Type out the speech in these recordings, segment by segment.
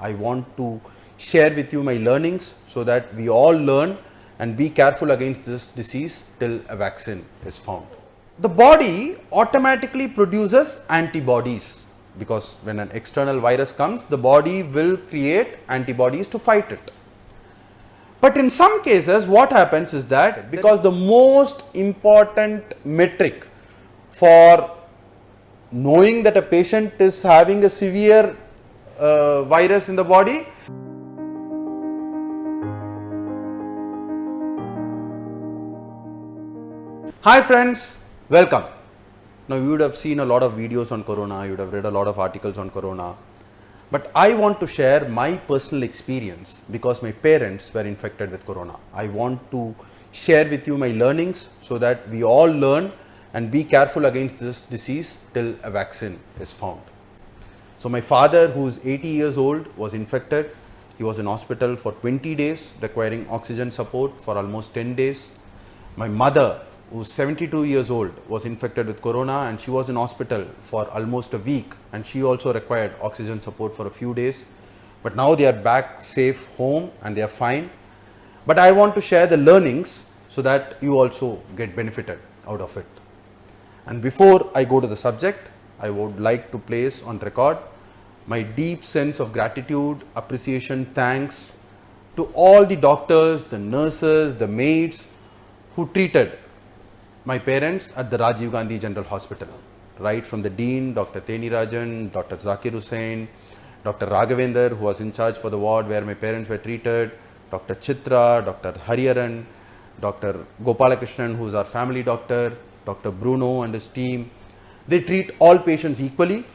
I want to share with you my learnings so that we all learn and be careful against this disease till a vaccine is found. The body automatically produces antibodies because when an external virus comes, the body will create antibodies to fight it. But in some cases, what happens is that because the most important metric for knowing that a patient is having a severe virus in the body. Hi friends, welcome. Now you would have seen a lot of videos on corona, you would have read a lot of articles on corona, but I want to share my personal experience because my parents were infected with corona. I want to share with you my learnings so that we all learn and be careful against this disease till a vaccine is found. So my father, who is 80 years old, was infected. He was in hospital for 20 days requiring oxygen support for almost 10 days. My mother, who is 72 years old, was infected with corona and she was in hospital for almost a week and she also required oxygen support for a few days. But now they are back safe home and they are fine. But I want to share the learnings so that you also get benefited out of it. And before I go to the subject, I would like to place on record my deep sense of gratitude, appreciation, thanks to all the doctors, the nurses, the maids who treated my parents at the Rajiv Gandhi General Hospital, right from the Dean, Dr. Teni Rajan, Dr. Zakir Hussain, Dr. Raghavendra, who was in charge for the ward where my parents were treated, Dr. Chitra, Dr. Hariharan, Dr. Gopalakrishnan, who is our family doctor, Dr. Bruno and his team. They treat all patients equally,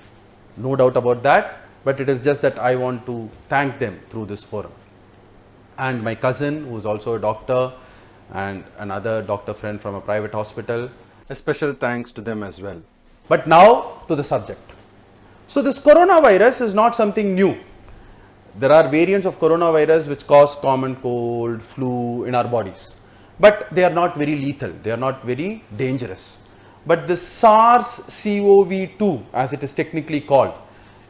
no doubt about that, but it is just that I want to thank them through this forum. And my cousin, who is also a doctor, and another doctor friend from a private hospital, a special thanks to them as well. But now to the subject. So this coronavirus is not something new. There are variants of coronavirus which cause common cold, flu in our bodies, but they are not very lethal, they are not very dangerous. But the SARS-CoV-2, as it is technically called,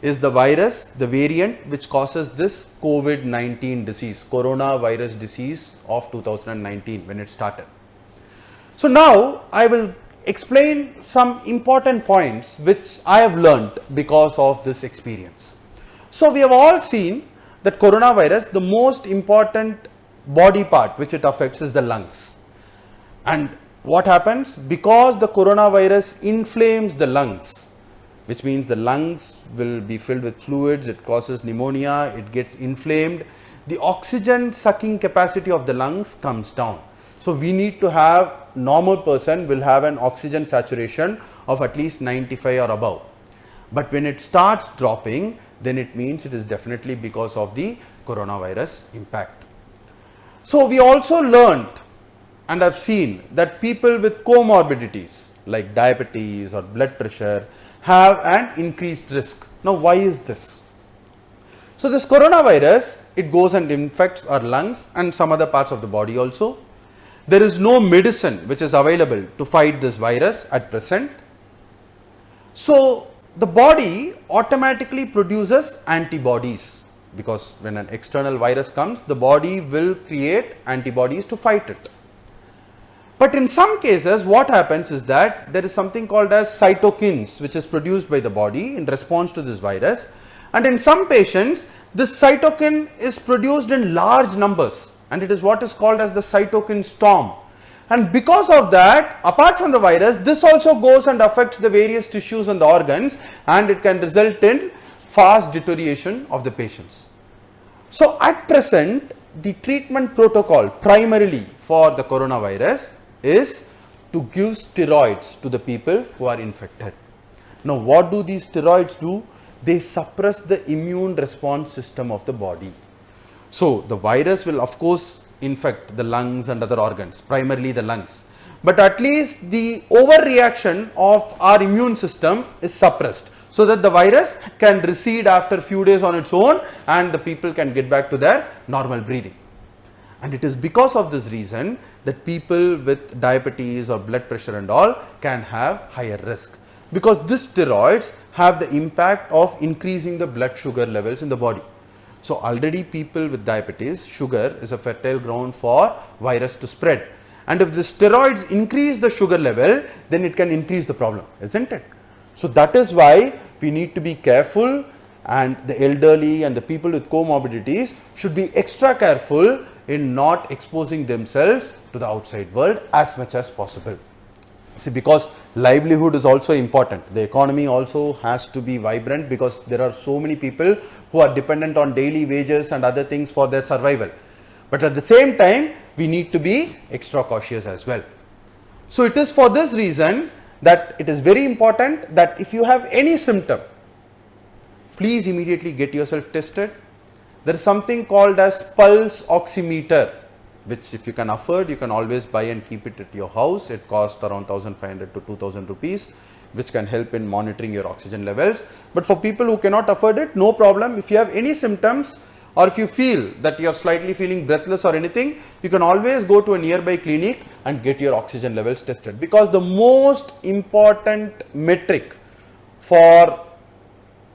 is the virus, the variant which causes this COVID-19 disease, coronavirus disease of 2019 when it started. So now I will explain some important points which I have learned because of this experience. So we have all seen that coronavirus, the most important body part which it affects is the lungs. And what happens? Because the coronavirus inflames the lungs, which means the lungs will be filled with fluids, it causes pneumonia, it gets inflamed, the oxygen sucking capacity of the lungs comes down. So we need to have, normal person will have an oxygen saturation of at least 95 or above. But when it starts dropping, then it means it is definitely because of the coronavirus impact. So we also learned and I've seen that people with comorbidities like diabetes or blood pressure have an increased risk. Now why is this? So this coronavirus, it goes and infects our lungs and some other parts of the body also. There is no medicine which is available to fight this virus at present. So the body automatically produces antibodies because when an external virus comes, the body will create antibodies to fight it. But in some cases, what happens is that there is something called as cytokines which is produced by the body in response to this virus, and in some patients this cytokine is produced in large numbers and it is what is called as the cytokine storm. And because of that, apart from the virus, this also goes and affects the various tissues and the organs and it can result in fast deterioration of the patients. So at present, the treatment protocol primarily for the coronavirus is to give steroids to the people who are infected. Now what do these steroids do? They suppress the immune response system of the body. So the virus will of course infect the lungs and other organs, primarily the lungs. But at least the overreaction of our immune system is suppressed so that the virus can recede after a few days on its own and the people can get back to their normal breathing. And it is because of this reason that people with diabetes or blood pressure and all can have higher risk, because these steroids have the impact of increasing the blood sugar levels in the body. So already people with diabetes, sugar is a fertile ground for virus to spread. And if the steroids increase the sugar level, then it can increase the problem, isn't it? So that is why we need to be careful, and the elderly and the people with comorbidities should be extra careful in not exposing themselves to the outside world as much as possible. See, because livelihood is also important. The economy also has to be vibrant, because there are so many people who are dependent on daily wages and other things for their survival. But at the same time, we need to be extra cautious as well. So it is for this reason that it is very important that if you have any symptom, please immediately get yourself tested. There is something called as pulse oximeter, which if you can afford, you can always buy and keep it at your house. It costs around 1500 to 2000 rupees, which can help in monitoring your oxygen levels. But for people who cannot afford it, no problem. If you have any symptoms, or if you feel that you are slightly feeling breathless or anything, you can always go to a nearby clinic and get your oxygen levels tested. Because the most important metric for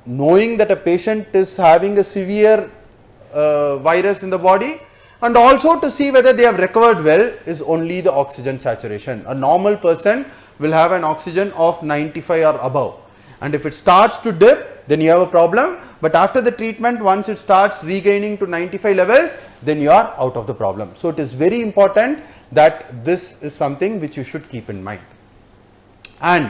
knowing that a patient is having a severe virus in the body, and also to see whether they have recovered well, is only the oxygen saturation. A normal person will have an oxygen of 95 or above, and if it starts to dip, then you have a problem. But after the treatment, once it starts regaining to 95 levels, then you are out of the problem. So it is very important that this is something which you should keep in mind. And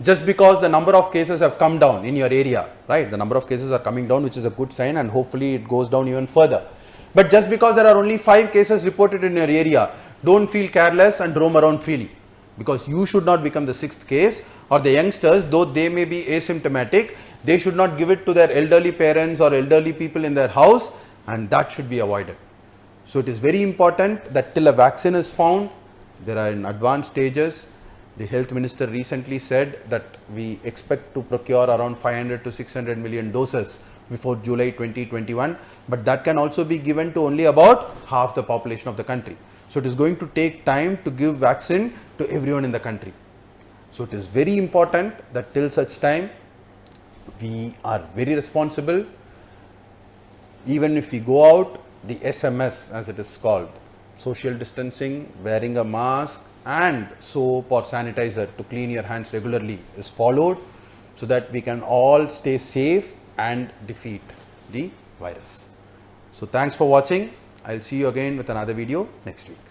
just because the number of cases have come down in your area, right, the number of cases are coming down, which is a good sign, and hopefully it goes down even further. But just because there are only 5 cases reported in your area, don't feel careless and roam around freely, because you should not become the 6th case. Or the youngsters, though they may be asymptomatic, they should not give it to their elderly parents or elderly people in their house, and that should be avoided. So it is very important that till a vaccine is found, there are in advanced stages. The health minister recently said that we expect to procure around 500 to 600 million doses before July 2021, but that can also be given to only about half the population of the country. So it is going to take time to give vaccine to everyone in the country. So it is very important that till such time we are very responsible. Even if we go out, the SMS, as it is called, social distancing, wearing a mask and soap or sanitizer to clean your hands regularly is followed, so that we can all stay safe and defeat the virus. So thanks for watching. I'll see you again with another video next week.